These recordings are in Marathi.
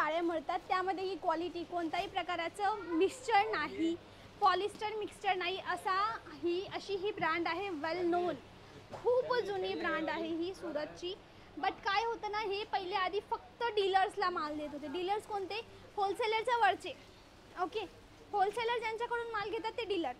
साड्या मिळतात, त्यामध्ये ही क्वालिटी कोणत्याही प्रकाराचं मिक्सचर नाही, पॉलिस्टर मिक्सचर नाही, अशी ही ब्रँड आहे, वेल नोन, खूप जुनी ब्रँड आहे ही सुरतची. बट काय होतं ना, हे पहिले आधी फक्त डीलर्सला माल देत होते. डीलर्स कोणते? होलसेलरच्या वरचे. ओके, होलसेलर ज्यांच्याकडून माल घेतात ते डीलर.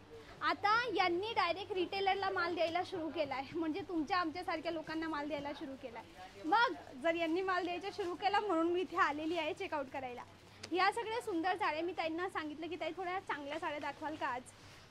आता यांनी डायरेक्ट रिटेलरला माल द्यायला सुरू केला आहे, म्हणजे तुमच्या आमच्यासारख्या लोकांना माल द्यायला सुरू केला आहे. मग जर यांनी माल द्यायचा सुरू केला म्हणून मी इथे आलेली आहे चेकआउट करायला. ह्या सगळ्या सुंदर साड्या मी ताईंना सांगितलं की ताई थोड्या चांगल्या साड्या दाखवाल का आज,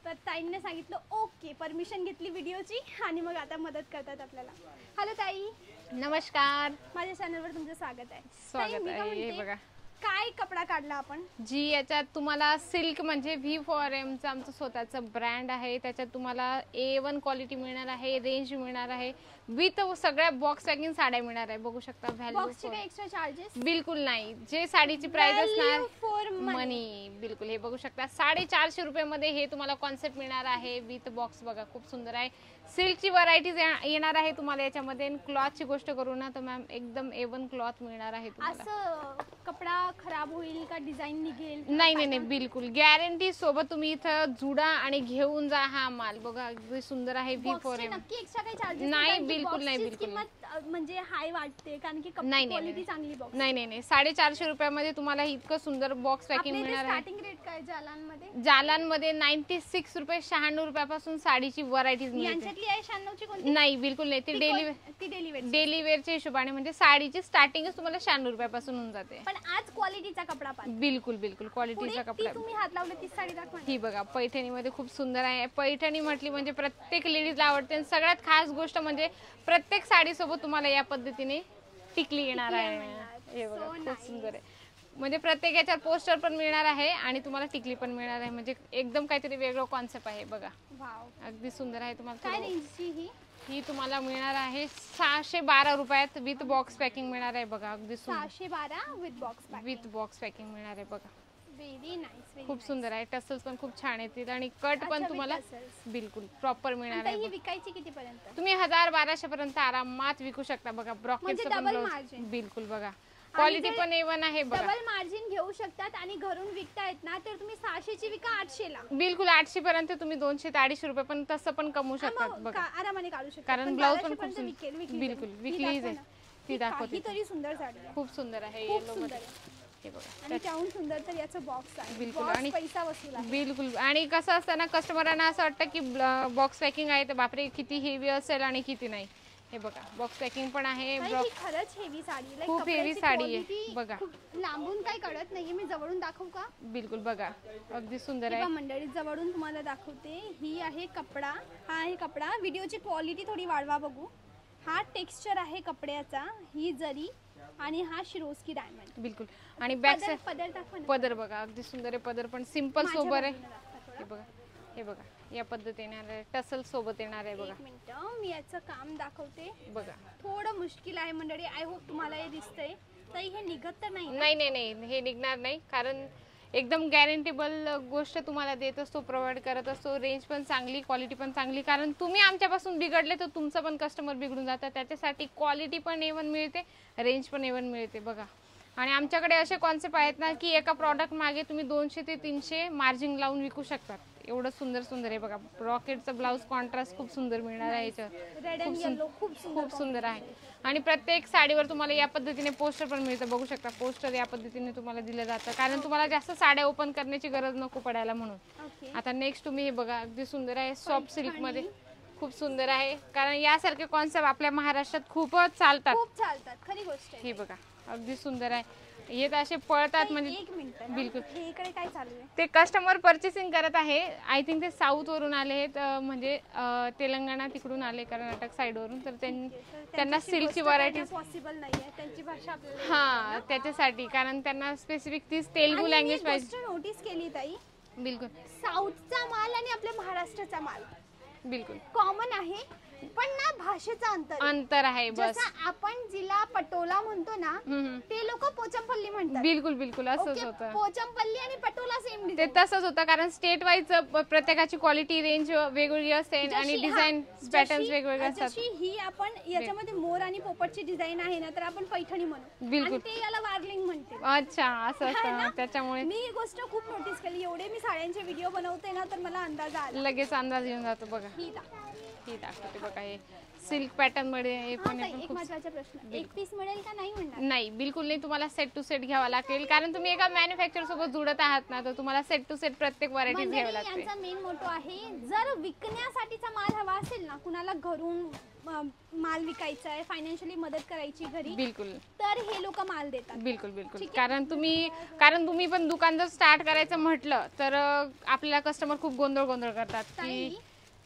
तर ताईंनी सांगितलं ओके, परमिशन घेतली व्हिडिओची आणि मग आता मदत करतात आपल्याला. हॅलो ताई. नमस्कार, माझ्या चॅनलवर तुमचं स्वागत आहे. स्वागत आहे. हे बघा काय कपडा काढला आपण जी, याच्यात तुम्हाला सिल्क म्हणजे V4M चं आमचं स्वतःचं ब्रँड आहे. त्याच्यात तुम्हाला A1 क्वालिटी मिळणार आहे, रेंज मिळणार आहे, विथ सगळ्या बॉक्स पॅकिंग साड्या मिळणार आहे. बघू शकता. बॉक्सचे काही एक्स्ट्रा चार्जेस बिलकुल नाही, जे साडीची प्राइस असणार फॉर मनी. बिलकुल. हे बघू शकता 450 रुपयामध्ये हे तुम्हाला कॉन्सेप्ट मिळणार आहे विथ बॉक्स. बघा खूप सुंदर आहे. सिल्कची व्हरायटीज येणार आहे तुम्हाला याच्यामध्ये. क्लॉथची गोष्ट करू ना तर मॅम एकदम A1 क्लॉथ मिळणार आहे तुम्हाला. असं कपडा खराब होईल का, डिझाईन निघेल? नाही नाही नाही, बिलकुल गॅरंटी सोबत. तुम्ही इथं जुडा आणि घेऊन जा हा माल. बघा अगदी सुंदर आहे. V4M. नक्की एक्स्ट्रा काही चार्जेस नाही, बिलकुल नाही, बिलकुल किंमत म्हणजे हाय वाटते कारण की क्वालिटी चांगली. बॉक्स नाही नाही नाही, 450 रुपयामध्ये तुम्हाला इतकं सुंदर बॉक्स पॅकिंग मिळणार आहे. स्टार्टिंग रेट काय जालांमध्ये? जालांमध्ये 96 रुपये, 96 रुपयापासून साडीची व्हरायटीज मिळते. यांच्यातली आहे 96 ची कोणती? नाही, बिलकुल नाही. ती डेली वेअरच्या हिशोबाने म्हणजे साडीची स्टार्टिंगच तुम्हाला 96 रुपयापासून होऊन जाते. पण आज क्वालिटीचा कपडा पाहिजे. बिलकुल बिलकुल क्वालिटीचा कपडा. तुम्ही हात लावले ती साडी दाखवा. ही बघा पैठणीमध्ये खूप सुंदर आहे. पैठणी म्हटली म्हणजे प्रत्येक लेडीजला आवडते. आणि सगळ्यात खास गोष्ट म्हणजे प्रत्येक साडी सोबत तुम्हाला या पद्धतीने टिकली येणार आहे. हे बघा खूप सुंदर आहे. म्हणजे प्रत्येक याच्यावर पोस्टर पण मिळणार आहे आणि तुम्हाला टिकली पण मिळणार आहे. म्हणजे एकदम काहीतरी वेगळं कॉन्सेप्ट आहे. बघा अगदी सुंदर आहे. तुम्हाला काय रेंजची ही तुम्हाला मिळणार आहे 612 रुपयात विथ बॉक्स पॅकिंग मिळणार आहे. बघा अगदी 612 विथ बॉक्स पॅकिंग मिळणार आहे. बघा व्हेरी नाईस. खूप सुंदर आहे. टसल्स पण खूप छान आहेत आणि कट पण तुम्हाला बिलकुल प्रॉपर मिळणार आहे. ही विकायची किती पर्यंत? तुम्ही 1000-1200 पर्यंत आरामात विकू शकता. बघा ब्रॉकेटचं पण ब्लाउज. बिलकुल बघा क्वालिटी पण A1 आहे. बघा डबल मार्जिन घेऊ शकतात आणि घरून विकतायत ना तर तुम्ही 600 ची विका 800 ला. बिलकुल 800 पर्यंत तुम्ही 200-250 रुपये पण तसं पण कमवू शकतात. बघा आरामाने काढू शकता. कारण ब्लाउज पण खूप बिलकुल विकलीच आहे. ती दाखवते. तरी सुंदर साडी आहे. खूप सुंदर आहे. येलो मध्ये हे बघा. आणि त्याहून सुंदर तर याचं बॉक्स आहे. बिलकुल. आणि पैसा वसूल आहे. बिलकुल. आणि कसं असतं ना, कस्टमरांना असं वाटतं की बॉक्स पॅकिंग आहे तर बापरे किती हेवी असेल आणि किती नाही. हे बघा बॉक्स पॅकिंग पण आहे. खरंच हेवी साडी, खूप हेवी साडी आहे. बघा लांबून काही कळत नाहीये. मी जवळून दाखवू का? बिलकुल. बघा अगदी सुंदर आहे. मंडळी जवळून तुम्हाला दाखवते. ही आहे कपडा. हा आहे कपडा. व्हिडिओची क्वालिटी थोडी वाढवा बघू. हा टेक्स्चर आहे कपड्याचा. ही जरी आणि हा शिरोस्की डायमंड. बिलकुल. आणि बॅक साइड पदर दाखवा. पदर बघा अगदी सुंदर आहे. पदर पण सिंपल सोबर आहे. हे बघा हे बघा या पद्धतीने येणार आहे. टसल सोबत येणार आहे. बघा एक मिनिट मी याचं काम दाखवते. बघा थोडं मुश्किल आहे मंडळी. आय होप तुम्हाला हे दिसतंय. तर हे निघत तर नाही? नाही नाही नाही, हे निघणार नाही. कारण एकदम गॅरंटेबल गोष्ट तुम्हाला देत असतो, प्रोव्हाइड करत असतो. रेंज पण चांगली, क्वालिटी पण चांगली. कारण तुम्ही आमच्यापासून बिघडले तर तुमचं पण कस्टमर बिघडून जातं. त्याच्यासाठी क्वालिटी पण A1 मिळते, रेंज पण A1 मिळते. बघा आणि आमच्याकडे असे कॉन्सेप्ट आहेत ना की एका प्रॉडक्ट मागे तुम्ही 200 ते 300 मार्जिन लावून विकू शकतात. एवढं सुंदर सुंदर आहे. बघा रॉकेटचं ब्लाउज कॉन्ट्रास्ट खूप सुंदर मिळणार आहे. याच्यावर खूप सुंदर आहे. आणि प्रत्येक साडीवर तुम्हाला या पद्धतीने पोस्टर पण मिळतं. बघू शकता पोस्टर या पद्धतीने तुम्हाला दिलं जातं कारण तुम्हाला जास्त साड्या ओपन करण्याची गरज नको पडायला म्हणून. आता नेक्स्ट तुम्ही हे बघा अगदी सुंदर आहे. सॉफ्ट सिल्क मध्ये खूप सुंदर आहे. कारण यासारखे कॉन्सेप्ट आपल्या महाराष्ट्रात खूपच चालतात. खरी गोष्ट आहे. हे बघा अगदी सुंदर आहे. हे असे पळतात म्हणजे. एक मिनिट बिलकुल. इकडे काय चालू आहे? ते कस्टमर परचेसिंग करत आहे. आय थिंक ते साऊथ वरून आले आहेत, म्हणजे तेलंगणा तिकडून आले, कर्नाटक साइड वरून. तर त्यांना सिल्कची व्हरायटी पॉसिबल नाहीये त्यांची भाषा आपल्याला. हा त्याच्यासाठी कारण त्यांना स्पेसिफिक तीच तेलुगू लँग्वेज पाहिजे. नोटीस केली ताई. बिलकुल. साऊथचा माल आणि आपल्या महाराष्ट्राचा माल बिलकुल कॉमन आहे. पण ना भाषेचा अंतर आहे बस. जसं आपण जिला पटोला म्हणतो ना ते लोक पोचमपल्ली म्हणतात. बिलकुल बिलकुल असंच होतं. पोचमपल्ली आणि पटोला सेम ते तसंच होतं कारण स्टेट वाईज प्रत्येकाची क्वालिटी रेंज वेगवेगळी असते आणि डिझाइन पॅटर्न्स वेगवेगळे असतात. जशी ही आपण याच्यामध्ये मोर आणि पोपटची डिझाईन आहे ना तर आपण पैठणी म्हणू. बिलकुल. ते याला वार्लिंग म्हणते. अच्छा असं असतं त्याच्यामुळे मी ही गोष्ट खूप नोटीस केली. एवढे मी साड्यांचे व्हिडिओ बनवते ना तर मला अंदाज आला. लगेच अंदाज येऊन जातो बघा. ही दाखवते बघा हे सिल्क पॅटर्न मध्ये हे पण एक महत्त्वाचा प्रश्न, एक पीस मिळेल का नाही म्हणणार? नाही बिलकुल नाही. तुम्हाला सेट टू सेट घ्यावा लागेल कारण तुम्ही एका मॅन्युफॅक्चर सोबत जुडत आहात ना तर तुम्हाला सेट टू सेट प्रत्येक व्हरायटीज घ्यावी लागते. यांचा मेन मोटो आहे जर विकण्यासाठीचा माल हवा असेल ना कुणाला घरून माल विकायचा आहे, फायनान्शियली मदत करायची घरी, बिलकुल तर हे लोक माल देतात. बिलकुल बिलकुल. कारण तुम्ही पण दुकान जर स्टार्ट करायचं म्हटलं तर आपल्याला कस्टमर खूप गोंधळ करतात की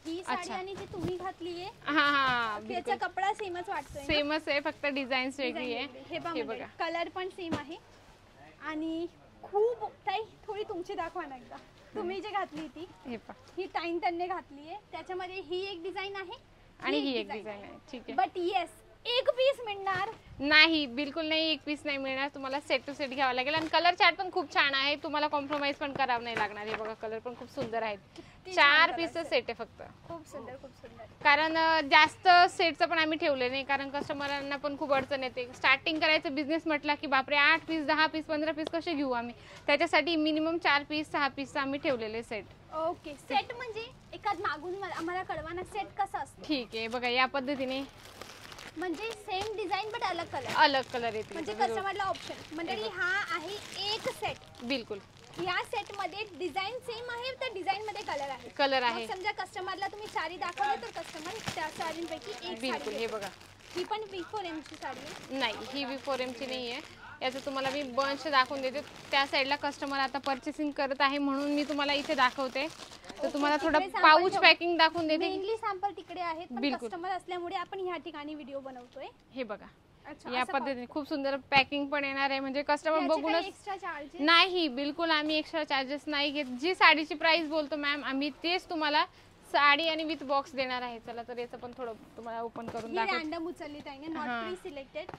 ही साडी आणि जी तुम्ही घातलीये हा त्याचा कपडा सेमच वाटतोय. सेमच आहे फक्त डिझाईन्स वेगळी आहे. हे बघा कलर पण सेम आहे आणि खूप ताई थोडी तुमची दाखवा ना एकदा. तुम्ही जे घातली ती ही ताईन त्यांनी घातली आहे त्याच्यामध्ये ही एक डिझाईन आहे आणि ही एक डिझाईन आहे. ठीक आहे. बट येस एक पीस मिळणार नाही बिलकुल नाही. एक पीस नाही मिळणार तुम्हाला सेट टू सेट घ्यावा लागेल आणि कलर चार्ट पण खूप छान आहे. तुम्हाला कॉम्प्रोमाइज पण करावं नाही लागणार. हे बघा कलर पण खूप सुंदर आहेत. 4 पीसचं सेट आहे फक्त. खूप सुंदर खूप सुंदर. कारण जास्त सेटचं पण आम्ही ठेवले नाही कारण कस्टमरांना पण खूप अडचण येते. स्टार्टिंग करायचं बिझनेस म्हटला की बापरे 8 पीस 10 पीस 15 पीस कसे घेऊ आम्ही. त्याच्यासाठी मिनिमम 4 पीस 6 पीस आम्ही ठेवलेले सेट. ओके सेट म्हणजे एखाद मागून आम्हाला कळवा ना सेट कसा असतो. ठीक आहे बघा या पद्धतीने म्हणजे सेम डिझाईन बट अलग कलर येते म्हणजे कस्टमरला ऑप्शन. मंडळी हा आहे एक सेट. बिलकुल. या सेट मध्ये डिझाईन सेम आहे तर डिझाईन मध्ये कलर आहे. समजा कस्टमरला तुम्ही साडी दाखवली तर कस्टमर त्या साडींपैकी एक बिलकुल. हे बघा ही पण V4M ची साडी आहे. नाही ही V4M ची नाही आहे. याचं तुम्हाला मी बंच दाखवून देते. त्या साईडला कस्टमर आता परचेसिंग करत आहे म्हणून मी तुम्हाला इथे दाखवते. तर तुम्हाला थोडं पाऊच पॅकिंग दाखवून देते. मेनली सॅम्पल तिकडे आहेत पण कस्टमर असल्यामुळे आपण ह्या ठिकाणी व्हिडिओ बनवतोय. हे बघा या पद्धतीने खूप सुंदर पॅकिंग पण येणार आहे म्हणजे कस्टमर बघूनच. एक्स्ट्रा चार्जेस नाही बिलकुल आम्ही एक्स्ट्रा चार्जेस नाही घेत. जी साडीची प्राइस बोलतो मॅम आम्ही तेच तुम्हाला साडी आणि विथ बॉक्स देणार आहे. चला तर याचं पण थोडं तुम्हाला ओपन करून दाखवते. रँडम उचलली ताईने नॉट प्री सिलेक्टेड.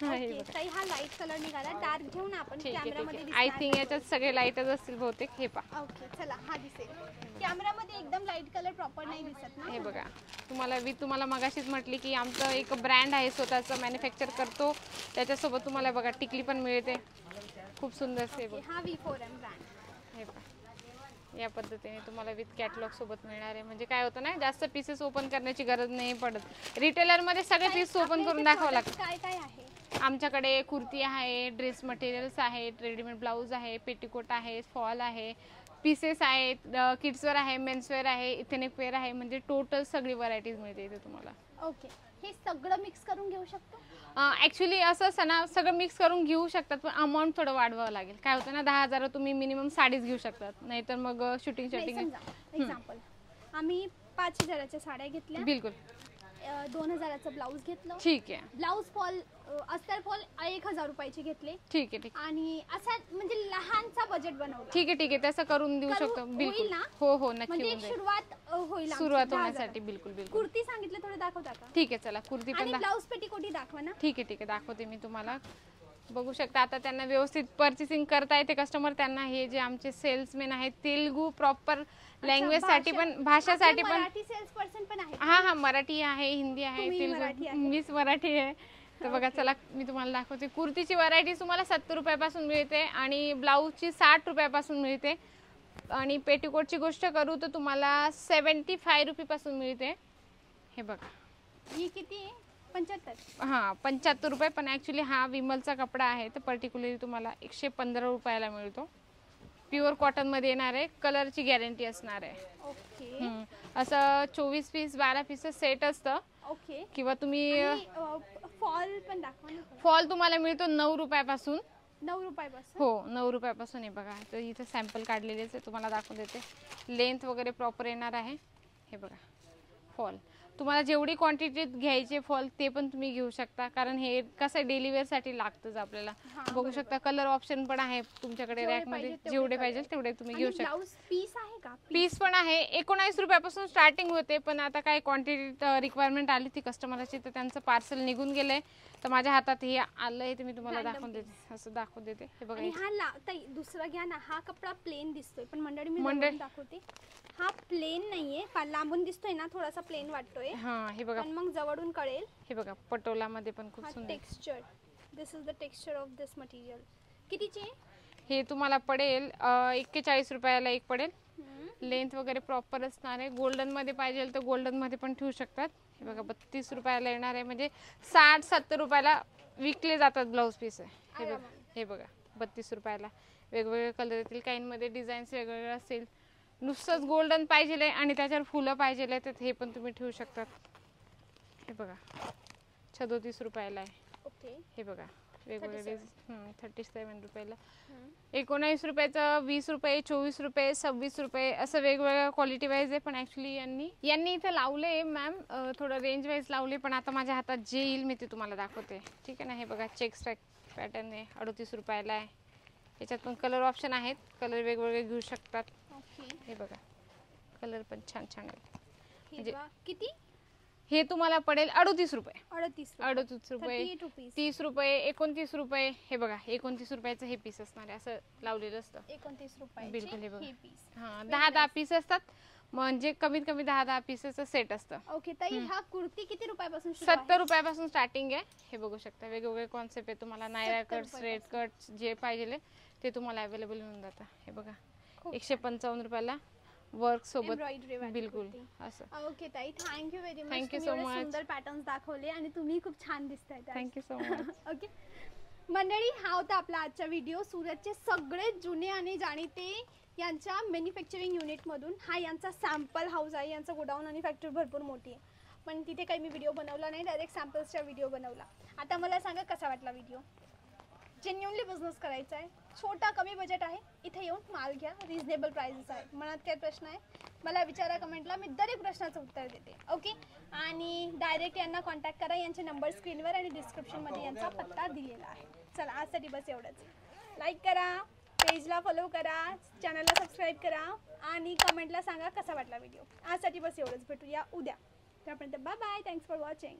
ओके ताई हा लाईट कलर निघाला डार्क घेऊ ना आपण कॅमेरामध्ये. आय थिंक याच्यात सगळे लाईटच असतील बहुतेक. हे पहा. ओके चला हा दिसेल कॅमेरामध्ये एकदम लाईट कलर प्रॉपर नाही दिसत ना. हे बघा तुम्हाला मगाशीच म्हटली की आमचं एक ब्रँड आहे स्वतःचं मॅन्युफॅक्चर करतो. त्याच्यासोबत तुम्हाला बघा टिकली पण मिळते खूप सुंदर. हा V4M ब्रँड. हे पहा या पद्धतीने तुम्हाला विथ कॅटलॉग सोबत मिळणार आहे. म्हणजे काय होतं ना जास्त पीसेस ओपन करण्याची गरज नाही पडत. रिटेलर मध्ये सगळे पीस ओपन करून दाखवावं लागतं. काय काय आहे आमच्याकडे कुर्ती आहे, ड्रेस मटेरियल्स आहेत, रेडीमेड ब्लाऊज आहे, पेटीकोट आहे, फॉल आहे, पीसेस आहेत, किड्सवेअर आहे, मेन्सवेअर आहे, इथेनिक वेअर आहे. म्हणजे टोटल सगळी व्हरायटीज मिळते इथे तुम्हाला. ओके हे सगळं मिक्स करून घेऊ शकतो. ॲक्च्युली असं सगळं मिक्स करून घेऊ शकतात पण अमाऊंट थोडं वाढवावं लागेल. काय होतं ना 10,000 तुम्ही मिनिमम साडीज घेऊ शकतात नाहीतर मग शूटिंग एक्झाम्पल आम्ही 5,000च्या साड्या घेतल्या. बिलकुल 2,000चं ब्लाऊज घेतलं. ठीक आहे. ब्लाऊज फॉल अस्तर फॉल 1,000 रुपयाचे घेतले. ठीक आहे. आणि असा म्हणजे लहानसा बजेट बनवला. ठीक आहे तसं करून देऊ शकतो. बिलकुल हो नक्की म्हणजे सुरुवात होईल सुरुवात होण्यासाठी. बिलकुल कुर्ती सांगितलं थोडं दाखवता का. ठीक आहे चला कुर्ती पण ब्लाऊज पेटीकोटी दाखवा ना. ठीक आहे दाखवते मी तुम्हाला. बघू शकता आता त्यांना व्यवस्थित परचेसिंग करता येते कस्टमर. त्यांना हे जे आमचे सेल्समॅन आहेत तेलुगू प्रॉपर लँग्वेज साठी पण भाषासाठी पण. मराठी सेल्स पर्सन पण आहे. हा मराठी आहे, हिंदी आहे, तेलुगू, मीच मराठी आहे. तर बघा चला मी तुम्हाला दाखवते. कुर्तीची व्हरायटी तुम्हाला 70 रुपयापासून मिळते आणि ब्लाऊजची 60 रुपयापासून मिळते आणि पेटीकोटची गोष्ट करू तर तुम्हाला 75 रुपयापासून मिळते. हे बघा ही किती आहे 75. हां 75 रुपये. पण ॲक्च्युली हा विमलचा कपडा आहे तर पर्टिक्युलरली तुम्हाला 115 रुपयाला मिळतो. प्युअर कॉटनमध्ये येणार आहे. कलरची गॅरंटी असणार आहे. ओके असं 24 पीस 12 पीस सेट असतं. ओके किंवा तुम्ही फॉल पण दाखवा ना. फॉल तुम्हाला मिळतो 9 रुपयापासून. 9 रुपयापासून. हो 9 रुपयापासून आहे. बघा तर इथं सॅम्पल काढलेलेच आहे तुम्हाला दाखवून देते. लेंथ वगैरे प्रॉपर येणार आहे. हे बघा तुम्हाला जेवढी क्वांटिटीत घ्यायचे फॉल ते पण तुम्ही घेऊ शकता, कारण हे कसं डेली वेअर साठी लागतंच आपल्याला. बघू शकता कलर ऑप्शन पण आहे तुमच्याकडे रॅक मध्ये, जेवढे पाहिजे तेवढे तुम्ही घेऊ शकता. ब्लाउज पीस आहे का? पीस पण आहे. 19 रुपयापासून स्टार्टिंग होते, पण आता काय क्वांटिटी रिक्वायरमेंट आली ती कस्टमरची, तर त्यांचं पार्सल निघून गेलंय. तर माझ्या हातात हे आलंय, ते मी तुम्हाला दाखवून देते, असं दाखवून देते. हे बघा, आणि हा ताई दुसरा घ्या ना, हा कपडा प्लेन दिसतोय, पण मंडळी मी जवळून दाखवते, हा प्लेन नाहीये. लांबून दिसतोय ना थोडासा प्लेन वाटतोय. हा हे बघा, पण मग जवळून कळेल. हे बघा पटोला मध्ये पण खूप सुंदर texture. This is the texture of this material. कितीचे? हे तुम्हाला पडेल 41 रुपयाला एक पडेल. लेंथ वगैरे प्रॉपर असणार आहे. गोल्डन मध्ये पाहिजे तर गोल्डन मध्ये पण ठेवू शकतात. हे बघा 32 रुपयाला येणार आहे, म्हणजे 60-70 रुपयाला विकले जातात ब्लाऊज पीस आहे. हे बघा 32 रुपयाला वेगवेगळे कलर येतील, काहींमध्ये डिझाईन्स वेगवेगळे असेल. नुसतंच गोल्डन पाहिजे आणि त्याच्यावर फुलं पाहिजे तर हे पण तुम्ही ठेवू शकतात. हे बघा 37 रुपयाला आहे. ओके. हे बघा वेगवेगळे 37 रुपयाला. 19 रुपयाचं, 20 रुपये, 24 रुपये, 26 रुपये असं वेगवेगळ्या क्वालिटी वाईज आहे. पण ॲक्च्युली यांनी इथं लावले मॅम, थोडं रेंज वाईज लावले, पण आता माझ्या हातात जे येईल मी ते तुम्हाला दाखवते, ठीक आहे ना. हे बघा चेक स्ट्रॅक पॅटर्न आहे, 38 रुपयाला आहे. याच्यात पण कलर ऑप्शन आहेत, कलर वेगवेगळे घेऊ शकतात. हे बघा कलर पण छान छान आहेत. म्हणजे किती? हे तुम्हाला पडेल 38 रुपये. 38 रुपये, 30 रुपये, 29 रुपये. हे बघा 29 रुपयाचं हे पीस असणार आहे, असं लावलेलं असतं. 29 रुपये बिलकुल. हे बघा हा 10-10 पीस असतात, म्हणजे कमीत कमी 10-10 पीसेसचं सेट असतं. ओके ताई, हा कुर्ती किती रुपयापासून? 70 रुपयापासून स्टार्टिंग आहे. हे बघू शकता वेगवेगळे कॉन्सेप्ट आहे. तुम्हाला नायरा कट, स्ट्रेट कट जे पाहिजे ते तुम्हाला अवेलेबल होऊन जातं. हे बघा 155 रुपयाला वर्क सोबत. बिलकुल असं. ओके ताई, thank you very much. Thank you so much. सुंदर पॅटर्न्स दाखवले आणि तुम्ही खूप छान दिसताय. Thank you so much. ओके मंडळी, हा होता आपला आजचा व्हिडिओ. सुरतचे सगळेत जुने आणि जाणीते यांच्या मॅन्युफॅक्चरिंग युनिटमधून. हा यांचा सॅम्पल हाऊस आहे, यांचा गोडाऊन आणि फॅक्टरी भरपूर मोठी आहे, पण तिथे काही मी व्हिडिओ बनवला नाही, डायरेक्ट सॅम्पल्सचा व्हिडिओ बनवला. आता मला सांगा कसा वाटला व्हिडिओ. जेन्युअनली बिझनेस करायचा आहे, छोटा कमी बजेट आहे, इथे येऊन माल घ्या, रिझनेबल प्राइसेस आहेत. मनात काय प्रश्न आहे मला विचारा कमेंटला, मी दर एक प्रश्नाचं उत्तर देते. ओके. आणि डायरेक्ट यांना कॉन्टॅक्ट करा, यांचे नंबर स्क्रीनवर आणि डिस्क्रिप्शनमध्ये यांचा पत्ता दिलेला आहे. चला आजसाठी बस एवढंच. लाईक करा, पेजला फॉलो करा, चॅनलला सबस्क्राईब करा आणि कमेंटला सांगा कसा वाटला व्हिडिओ. आजसाठी बस एवढंच. भेटूया उद्या. त्यापर्यंत bye bye. Thanks for watching.